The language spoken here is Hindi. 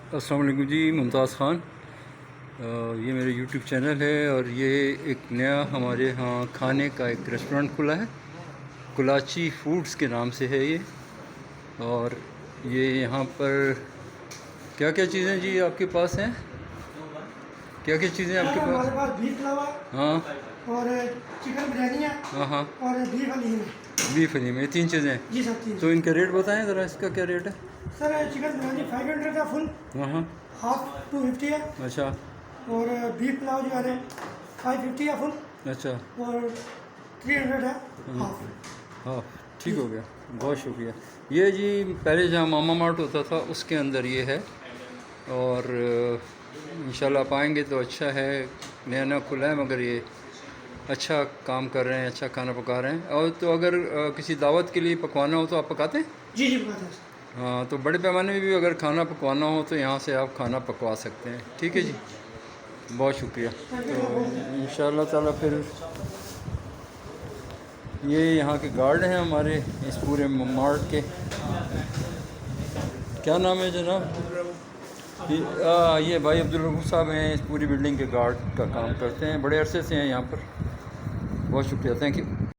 अस्सलाम वालेकुम जी, मुमताज़ ख़ान। ये मेरा यूट्यूब चैनल है और ये एक नया हमारे यहाँ खाने का एक रेस्टोरेंट खुला है, कुलाची फूड्स के नाम से है ये। और ये यहाँ पर क्या क्या चीज़ें जी आपके पास हैं? क्या क्या चीज़ें आपके पास? हमारे पास बीफ पुलाव है हाँ और चिकन बिरयानी है हाँ हाँ, और बीफ हलीम है। बीफ हलीम, ये 3 चीज़ें हैं। जी सर, तीन। तो इनका रेट बताएं ज़रा, इसका क्या रेट है? सर चिकन बिरयानी 500 का फुल, हाँ हाँ, हाफ 250 है। अच्छा और बीफ पुलाव जो है 550 है फुल, अच्छा, और 300 है हाफ। हाँ ठीक हो गया, बहुत शुक्रिया। ये जी पहले जहाँ मामा मार्ट होता था उसके अंदर ये है, और इंशाल्लाह आप आएंगे तो अच्छा है, नया नया खुला है, मगर ये अच्छा काम कर रहे हैं, अच्छा खाना पका रहे हैं। और तो अगर किसी दावत के लिए पकवाना हो तो आप पकाते हैं? जी जी, पकाते हैं सर। हाँ, तो बड़े पैमाने में भी अगर खाना पकवाना हो तो यहाँ से आप खाना पकवा सकते हैं। ठीक है जी, बहुत शुक्रिया। तो इंशाल्लाह ताला फिर ये यहाँ के गार्ड हैं हमारे इस पूरे मार्ट के। क्या नाम है जनाब? ये भाई अब्दुल रऊफ साहब हैं, इस पूरी बिल्डिंग के गार्ड का काम करते हैं, बड़े अरसे से हैं यहाँ पर। बहुत शुक्रिया, थैंक यू।